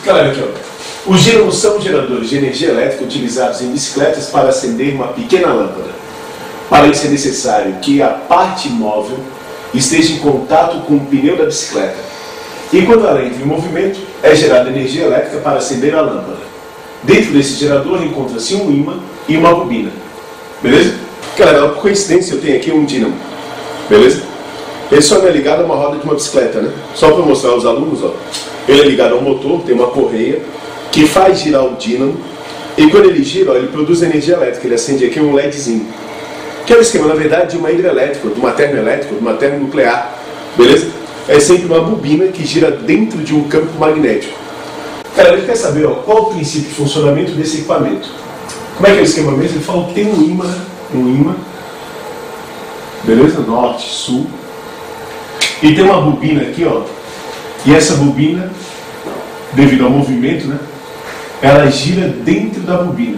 Galera, aqui ó. Os dínamos são geradores de energia elétrica utilizados em bicicletas para acender uma pequena lâmpada. Para isso é necessário que a parte móvel esteja em contato com o pneu da bicicleta. E quando ela entra em movimento, é gerada energia elétrica para acender a lâmpada. Dentro desse gerador encontra-se um ímã e uma bobina. Beleza? Galera, por coincidência eu tenho aqui um dínamo. Beleza? Ele só não é ligado a uma roda de uma bicicleta, né? Só para mostrar aos alunos, ó. Ele é ligado ao motor, tem uma correia que faz girar o dínamo. E quando ele gira, ó, ele produz energia elétrica. Ele acende aqui um LEDzinho. Que é o esquema, na verdade, de uma hidrelétrica, de uma termoelétrica, de uma termonuclear. Beleza? É sempre uma bobina que gira dentro de um campo magnético. Cara, ele quer saber ó, qual o princípio de funcionamento desse equipamento. Como é que é o esquema mesmo? Ele fala que tem um ímã, beleza? Norte, sul. E tem uma bobina aqui, ó. E essa bobina, devido ao movimento, né? Ela gira dentro da bobina.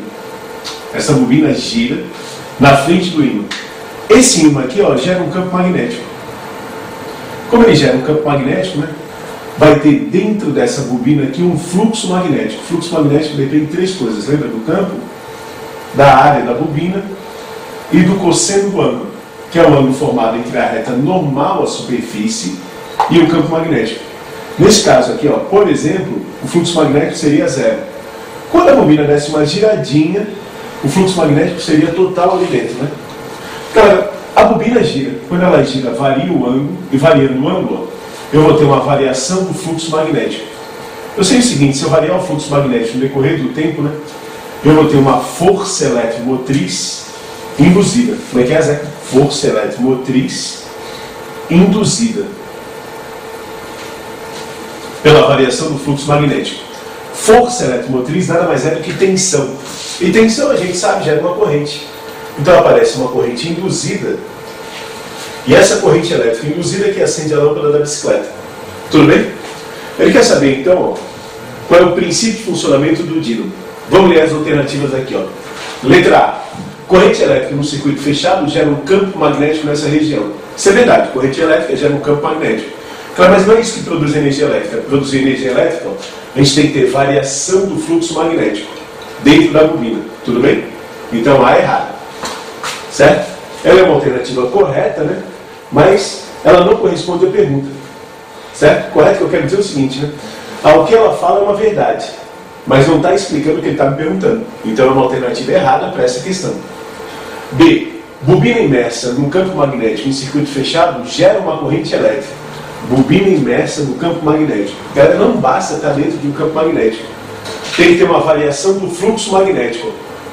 Essa bobina gira na frente do ímã. Esse ímã aqui, ó, gera um campo magnético. Como ele gera um campo magnético, né? Vai ter dentro dessa bobina aqui um fluxo magnético. O fluxo magnético depende de três coisas. Lembra do campo, da área da bobina e do cosseno do ângulo, que é o ângulo formado entre a reta normal à superfície e o campo magnético. Nesse caso aqui, ó, por exemplo, o fluxo magnético seria zero. Quando a bobina desse uma giradinha, o fluxo magnético seria total ali dentro, né? Cara, a bobina gira. Quando ela gira, varia o ângulo, e variando o ângulo, eu vou ter uma variação do fluxo magnético. Eu sei o seguinte, se eu variar o fluxo magnético no decorrer do tempo, né, eu vou ter uma força eletromotriz induzida. Como é que é, Zé? Força eletromotriz induzida pela variação do fluxo magnético. Força eletromotriz nada mais é do que tensão. E tensão, a gente sabe, gera uma corrente. Então aparece uma corrente induzida. E essa corrente elétrica induzida é que acende a lâmpada da bicicleta. Tudo bem? Ele quer saber, então, ó, qual é o princípio de funcionamento do dínamo. Vamos ler as alternativas aqui, ó. Letra A. Corrente elétrica no circuito fechado gera um campo magnético nessa região. Isso é verdade, corrente elétrica gera um campo magnético. Claro, mas não é isso que produz energia elétrica. Para produzir energia elétrica, ó, a gente tem que ter variação do fluxo magnético dentro da bobina. Tudo bem? Então A é errado. Certo? Ela é uma alternativa correta, né? Mas ela não corresponde à pergunta. Certo? Correto que eu quero dizer o seguinte, né? O que ela fala é uma verdade, mas não está explicando o que ele está me perguntando. Então é uma alternativa errada para essa questão. B. Bobina imersa num campo magnético em circuito fechado gera uma corrente elétrica. Bobina imersa no campo magnético. Ela não basta estar dentro de um campo magnético. Tem que ter uma variação do fluxo magnético.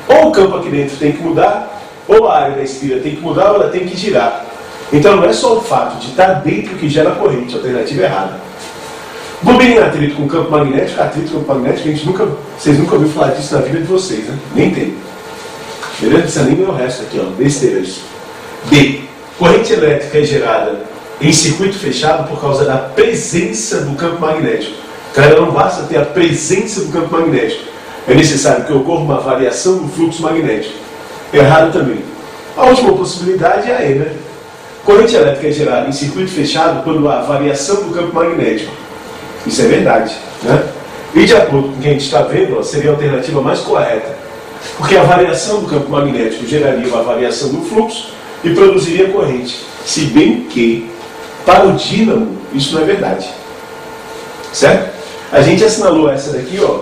Ou o campo aqui dentro tem que mudar, ou a área da espira tem que mudar, ou ela tem que girar. Então não é só o fato de estar dentro que gera corrente, alternativa errada. Bobina em atrito com campo magnético, atrito com campo magnético, vocês nunca ouviram falar disso na vida de vocês, né? Nem tem. Beleza? Não precisa nem ver o resto aqui, ó. Besteira isso. D. Corrente elétrica é gerada em circuito fechado por causa da presença do campo magnético. Cara, não basta ter a presença do campo magnético. É necessário que ocorra uma variação do fluxo magnético. Errado também. A última possibilidade é a E, né? Corrente elétrica é gerada em circuito fechado quando há variação do campo magnético. Isso é verdade, né? E de acordo com o que a gente está vendo, ó, seria a alternativa mais correta. Porque a variação do campo magnético geraria uma variação do fluxo e produziria corrente. Se bem que, para o dínamo, isso não é verdade. Certo? A gente assinalou essa daqui, ó,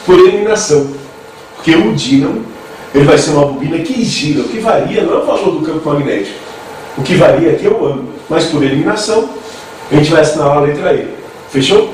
por eliminação. Porque o dínamo, ele vai ser uma bobina que gira. O que varia não é o valor do campo magnético. O que varia aqui é o ângulo. Mas por eliminação, a gente vai assinalar a letra E. Fechou?